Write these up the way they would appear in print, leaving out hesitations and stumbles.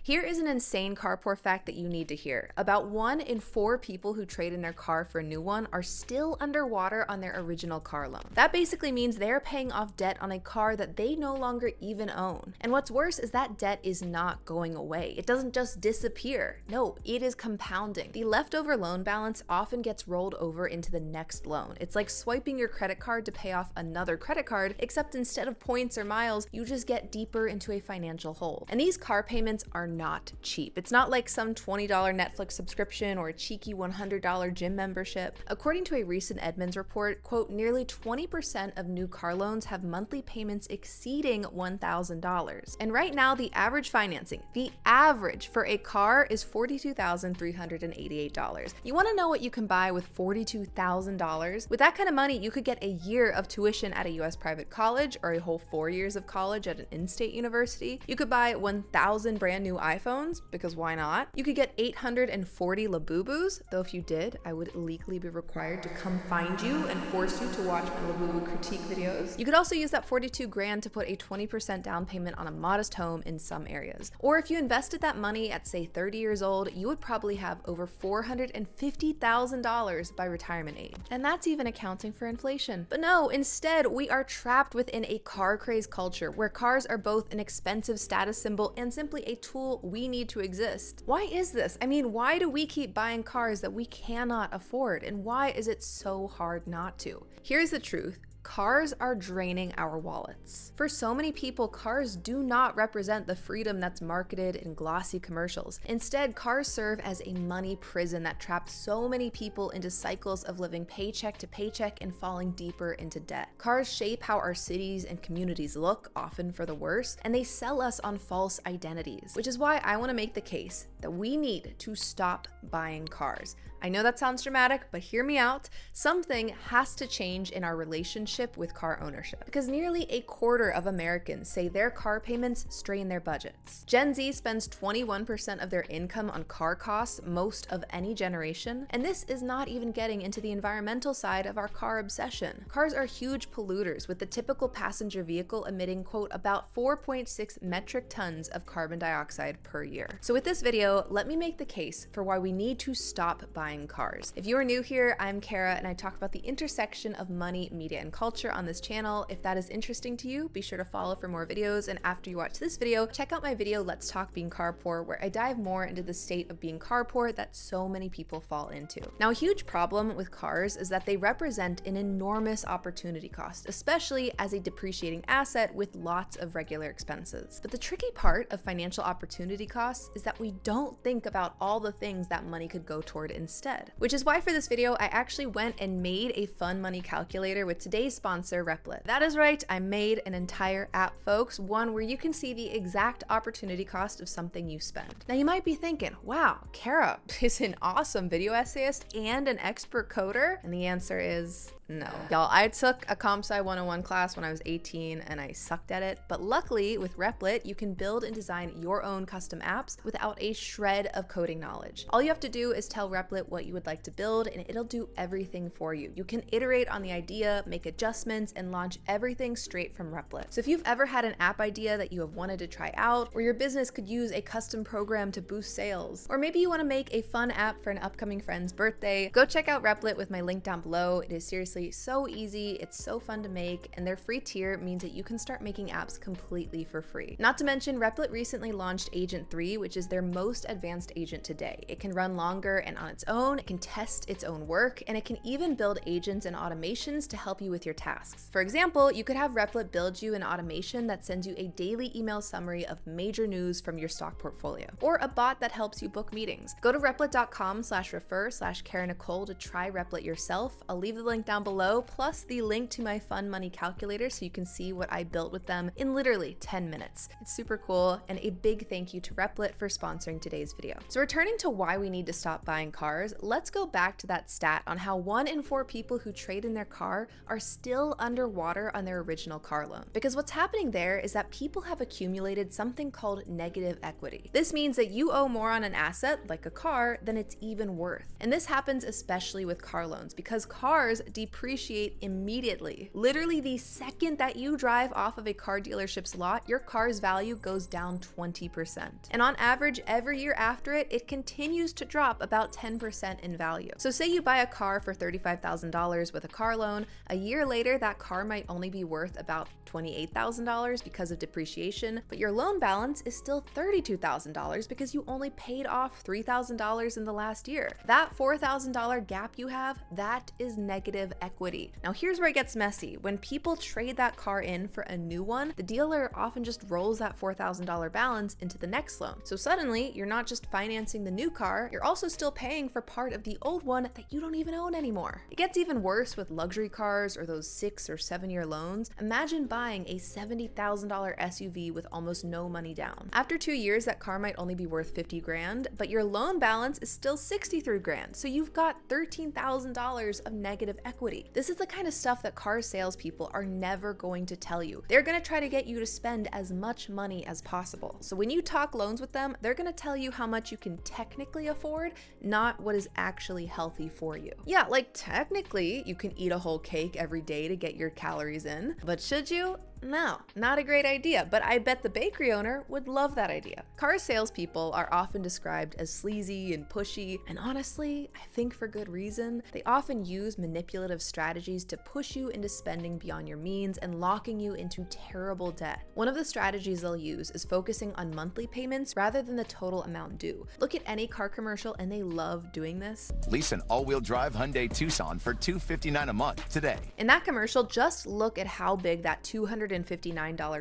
Here is an insane car poor fact that you need to hear. About 1 in 4 people who trade in their car for a new one are still underwater on their original car loan. That basically means they're paying off debt on a car that they no longer even own. And what's worse is that debt is not going away. It doesn't just disappear. No, it is compounding. The leftover loan balance often gets rolled over into the next loan. It's like swiping your credit card to pay off another credit card, except instead of points or miles, you just get deeper into a financial hole. And these car payments are not cheap. It's not like some $20 Netflix subscription or a cheeky $100 gym membership. According to a recent Edmunds report, quote, nearly 20% of new car loans have monthly payments exceeding $1,000. And right now, the average financing, the average for a car is $42,388. You want to know what you can buy with $42,000? With that kind of money, you could get a year of tuition at a US private college or a whole 4 years of college at an in-state university. You could buy 1,000 brand new iPhones, because why not? You could get 840 Labubus, though if you did, I would legally be required to come find you and force you to watch my Labubu critique videos. You could also use that 42 grand to put a 20% down payment on a modest home in some areas. Or if you invested that money at say 30 years old, you would probably have over $450,000 by retirement age. And that's even accounting for inflation. But no, instead, we are trapped within a car craze culture where cars are both an expensive status symbol and simply a tool we need to exist. Why is this? I mean, why do we keep buying cars that we cannot afford? And why is it so hard not to? Here's the truth. Cars are draining our wallets. For so many people, cars do not represent the freedom that's marketed in glossy commercials. Instead, cars serve as a money prison that traps so many people into cycles of living paycheck to paycheck and falling deeper into debt. Cars shape how our cities and communities look, often for the worse, and they sell us on false identities, which is why I want to make the case that we need to stop buying cars. I know that sounds dramatic, but hear me out. Something has to change in our relationship with car ownership, because nearly a quarter of Americans say their car payments strain their budgets. Gen Z spends 21% of their income on car costs, most of any generation, and this is not even getting into the environmental side of our car obsession. Cars are huge polluters, with the typical passenger vehicle emitting, quote, about 4.6 metric tons of carbon dioxide per year. So with this video, let me make the case for why we need to stop buying cars. If you are new here, I'm Cara, and I talk about the intersection of money, media, and culture on this channel. If that is interesting to you, be sure to follow for more videos, and after you watch this video, check out my video, Let's Talk Being Car Poor, where I dive more into the state of being car poor that so many people fall into. Now, a huge problem with cars is that they represent an enormous opportunity cost, especially as a depreciating asset with lots of regular expenses. But the tricky part of financial opportunity costs is that we don't think about all the things that money could go toward instead. Which is why for this video, I actually went and made a fun money calculator with today's sponsor, Replit. That is right, I made an entire app, folks, one where you can see the exact opportunity cost of something you spend. Now you might be thinking, wow, Cara is an awesome video essayist and an expert coder, and the answer is no. Y'all, I took a Comp Sci 101 class when I was 18 and I sucked at it, but luckily with Replit, you can build and design your own custom apps without a shred of coding knowledge. All you have to do is tell Replit what you would like to build and it'll do everything for you. You can iterate on the idea, make adjustments, and launch everything straight from Replit. So if you've ever had an app idea that you have wanted to try out, or your business could use a custom program to boost sales, or maybe you want to make a fun app for an upcoming friend's birthday, go check out Replit with my link down below. It is seriously so easy, it's so fun to make, and their free tier means that you can start making apps completely for free. Not to mention, Replit recently launched Agent 3, which is their most advanced agent today. It can run longer and on its own, it can test its own work, and it can even build agents and automations to help you with your tasks. For example, you could have Replit build you an automation that sends you a daily email summary of major news from your stock portfolio, or a bot that helps you book meetings. Go to replit.com/refer/Cara Nicole to try Replit yourself. I'll leave the link down below, plus the link to my fun money calculator so you can see what I built with them in literally 10 minutes. It's super cool, and a big thank you to Replit for sponsoring today's video. So returning to why we need to stop buying cars, cars, let's go back to that stat on how 1 in 4 people who trade in their car are still underwater on their original car loan. Because what's happening there is that people have accumulated something called negative equity. This means that you owe more on an asset, like a car, than it's even worth. And this happens especially with car loans because cars depreciate immediately. Literally the second that you drive off of a car dealership's lot, your car's value goes down 20%. And on average, every year after it, it continues to drop about 10% in value. So say you buy a car for $35,000 with a car loan, a year later that car might only be worth about $28,000 because of depreciation, but your loan balance is still $32,000 because you only paid off $3,000 in the last year. That $4,000 gap you have, that is negative equity. Now here's where it gets messy. When people trade that car in for a new one, the dealer often just rolls that $4,000 balance into the next loan. So suddenly, you're not just financing the new car, you're also still paying for part of the old one that you don't even own anymore. It gets even worse with luxury cars or those 6 or 7 year loans. Imagine buying a $70,000 SUV with almost no money down. After 2 years, that car might only be worth 50 grand, but your loan balance is still 63 grand. So you've got $13,000 of negative equity. This is the kind of stuff that car salespeople are never going to tell you. They're going to try to get you to spend as much money as possible. So when you talk loans with them, they're going to tell you how much you can technically afford, not what is actually healthy for you. Yeah, like technically you can eat a whole cake every day to get your calories in, but should you? No, not a great idea, but I bet the bakery owner would love that idea. Car salespeople are often described as sleazy and pushy, and honestly, I think for good reason. They often use manipulative strategies to push you into spending beyond your means and locking you into terrible debt. One of the strategies they'll use is focusing on monthly payments rather than the total amount due. Look at any car commercial and they love doing this. Lease an all-wheel drive Hyundai Tucson for $259 a month today. In that commercial, just look at how big that $259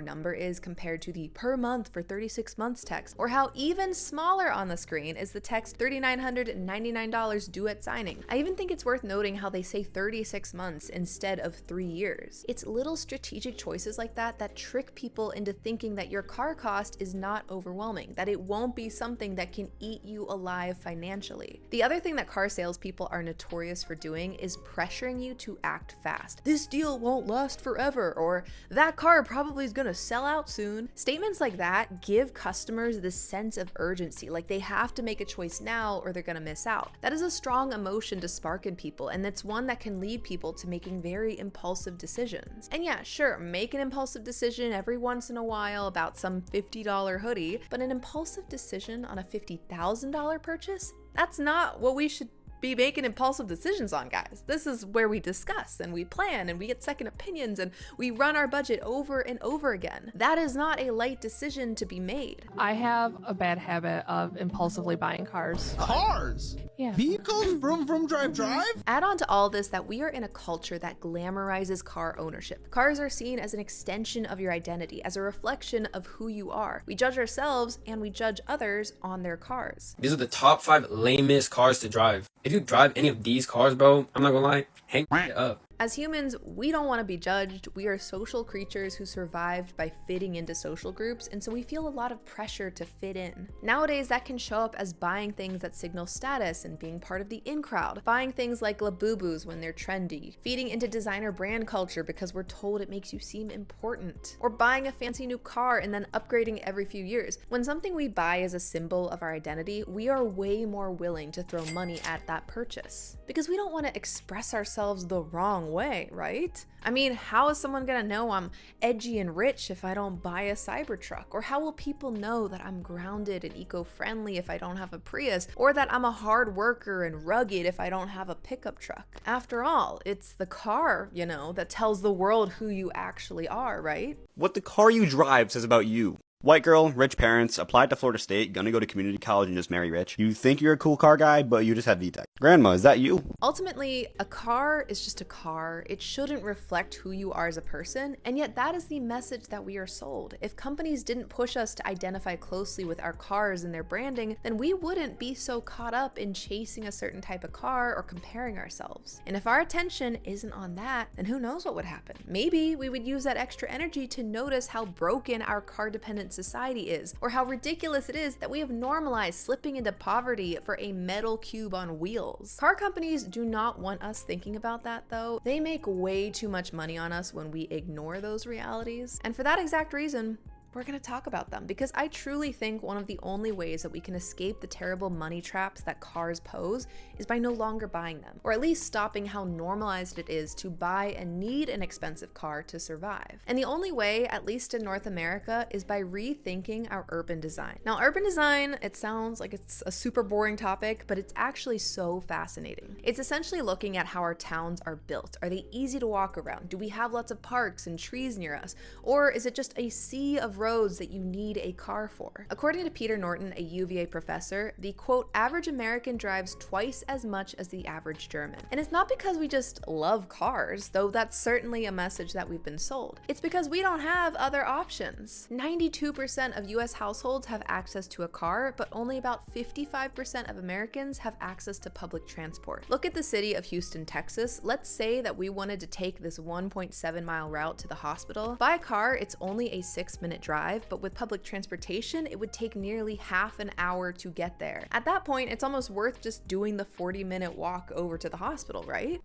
number is compared to the per month for 36 months text, or how even smaller on the screen is the text $3,999 due at signing. I even think it's worth noting how they say 36 months instead of 3 years. It's little strategic choices like that that trick people into thinking that your car cost is not overwhelming, that it won't be something that can eat you alive financially. The other thing that car salespeople are notorious for doing is pressuring you to act fast. This deal won't last forever, or that car probably is gonna sell out soon. Statements like that give customers this sense of urgency, like they have to make a choice now or they're gonna miss out. That is a strong emotion to spark in people, and it's one that can lead people to making very impulsive decisions. And yeah, sure, make an impulsive decision every once in a while about some $50 hoodie, but an impulsive decision on a $50,000 purchase? That's not what we should be making impulsive decisions on, guys. This is where we discuss and we plan and we get second opinions and we run our budget over and over again. That is not a light decision to be made. I have a bad habit of impulsively buying cars. Cars? Yeah. Vehicles? Vroom, vroom, drive, drive? Add on to all this that we are in a culture that glamorizes car ownership. Cars are seen as an extension of your identity, as a reflection of who you are. We judge ourselves and we judge others on their cars. These are the top 5 lamest cars to drive. If you drive any of these cars, bro, I'm not gonna lie, hang it up. As humans, we don't want to be judged. We are social creatures who survived by fitting into social groups, and so we feel a lot of pressure to fit in. Nowadays, that can show up as buying things that signal status and being part of the in crowd, buying things like Labubus when they're trendy, feeding into designer brand culture because we're told it makes you seem important, or buying a fancy new car and then upgrading every few years. When something we buy is a symbol of our identity, we are way more willing to throw money at that purchase because we don't want to express ourselves the wrong way, right? I mean, how is someone gonna know I'm edgy and rich if I don't buy a Cybertruck? Or how will people know that I'm grounded and eco-friendly if I don't have a Prius? Or that I'm a hard worker and rugged if I don't have a pickup truck? After all, it's the car, you know, that tells the world who you actually are, right? What the car you drive says about you. White girl, rich parents, applied to Florida State, gonna go to community college and just marry rich. You think you're a cool car guy, but you just have VTEC. Grandma, is that you? Ultimately, a car is just a car. It shouldn't reflect who you are as a person, and yet that is the message that we are sold. If companies didn't push us to identify closely with our cars and their branding, then we wouldn't be so caught up in chasing a certain type of car or comparing ourselves. And if our attention isn't on that, then who knows what would happen? Maybe we would use that extra energy to notice how broken our car-dependent efficient society is, or how ridiculous it is that we have normalized slipping into poverty for a metal cube on wheels. Car companies do not want us thinking about that though. They make way too much money on us when we ignore those realities. And for that exact reason, we're going to talk about them because I truly think one of the only ways that we can escape the terrible money traps that cars pose is by no longer buying them, or at least stopping how normalized it is to buy and need an expensive car to survive. And the only way, at least in North America, is by rethinking our urban design. Now, urban design, it sounds like it's a super boring topic, but it's actually so fascinating. It's essentially looking at how our towns are built. Are they easy to walk around? Do we have lots of parks and trees near us? Or is it just a sea of roads that you need a car for? According to Peter Norton, a UVA professor, the quote, average American drives twice as much as the average German. And it's not because we just love cars, though that's certainly a message that we've been sold. It's because we don't have other options. 92% of US households have access to a car, but only about 55% of Americans have access to public transport. Look at the city of Houston, Texas. Let's say that we wanted to take this 1.7-mile route to the hospital. By car, it's only a 6-minute drive, but with public transportation, it would take nearly half an hour to get there. At that point, it's almost worth just doing the 40-minute walk over to the hospital, right?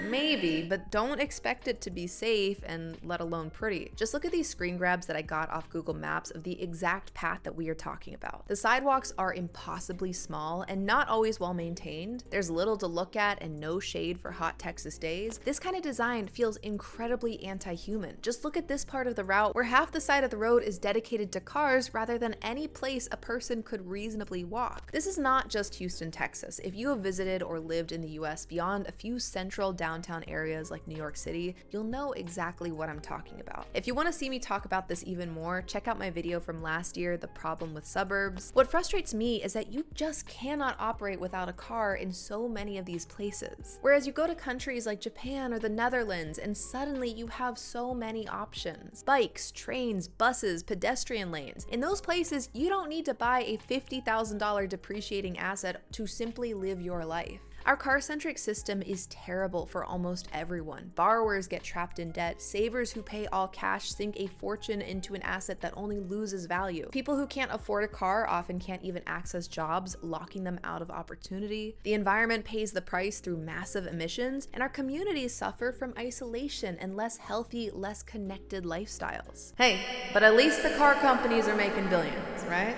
Maybe, but don't expect it to be safe and let alone pretty. Just look at these screen grabs that I got off Google Maps of the exact path that we are talking about. The sidewalks are impossibly small and not always well maintained. There's little to look at and no shade for hot Texas days. This kind of design feels incredibly anti-human. Just look at this part of the route where half the side of the road is dedicated to cars rather than any place a person could reasonably walk. This is not just Houston, Texas. If you have visited or lived in the US beyond a few central downtown areas like New York City, you'll know exactly what I'm talking about. If you want to see me talk about this even more, check out my video from last year, The Problem with Suburbs. What frustrates me is that you just cannot operate without a car in so many of these places. Whereas you go to countries like Japan or the Netherlands and suddenly you have so many options. Bikes, trains, buses, pedestrian lanes. In those places, you don't need to buy a $50,000 depreciating asset to simply live your life. Our car-centric system is terrible for almost everyone. Borrowers get trapped in debt. Savers who pay all cash sink a fortune into an asset that only loses value. People who can't afford a car often can't even access jobs, locking them out of opportunity. The environment pays the price through massive emissions, and our communities suffer from isolation and less healthy, less connected lifestyles. Hey, but at least the car companies are making billions, right?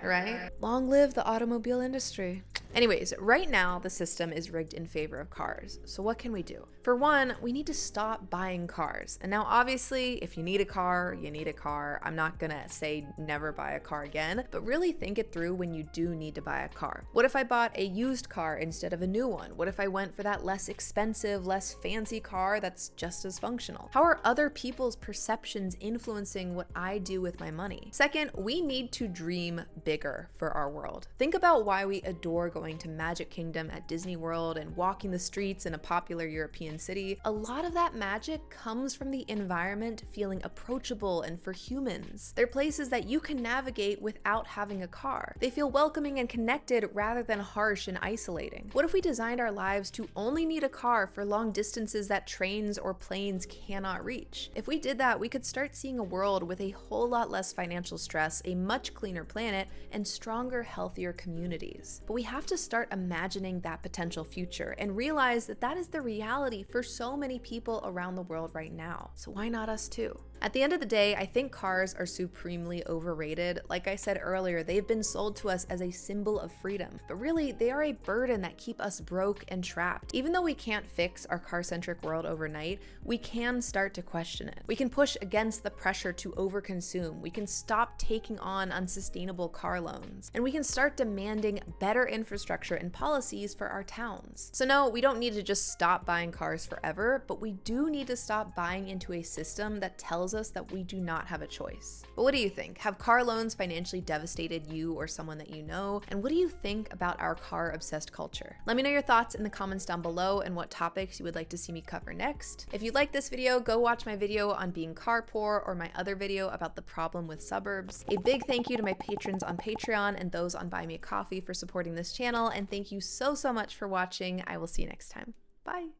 Right? Long live the automobile industry. Anyways, right now the system is rigged in favor of cars. So what can we do? For one, we need to stop buying cars. And now obviously, if you need a car, you need a car. I'm not gonna say never buy a car again, but really think it through when you do need to buy a car. What if I bought a used car instead of a new one? What if I went for that less expensive, less fancy car that's just as functional? How are other people's perceptions influencing what I do with my money? Second, we need to dream bigger for our world. Think about why we adore going to Magic Kingdom at Disney World and walking the streets in a popular European city. A lot of that magic comes from the environment feeling approachable and for humans. They're places that you can navigate without having a car. They feel welcoming and connected rather than harsh and isolating. What if we designed our lives to only need a car for long distances that trains or planes cannot reach? If we did that, we could start seeing a world with a whole lot less financial stress, a much cleaner planet, and stronger, healthier communities. But we have to start imagining that potential future and realize that that is the reality for so many people around the world right now. So why not us too? At the end of the day, I think cars are supremely overrated. Like I said earlier, they've been sold to us as a symbol of freedom, but really they are a burden that keep us broke and trapped. Even though we can't fix our car-centric world overnight, we can start to question it. We can push against the pressure to overconsume. We can stop taking on unsustainable car loans, and we can start demanding better infrastructure and policies for our towns. So no, we don't need to just stop buying cars forever, but we do need to stop buying into a system that tells us that we do not have a choice. But what do you think? Have car loans financially devastated you or someone that you know? And what do you think about our car-obsessed culture? Let me know your thoughts in the comments down below and what topics you would like to see me cover next. If you like this video, go watch my video on being car poor or my other video about the problem with suburbs. A big thank you to my patrons on Patreon and those on Buy Me a Coffee for supporting this channel, and thank you so much for watching. I will see you next time. Bye.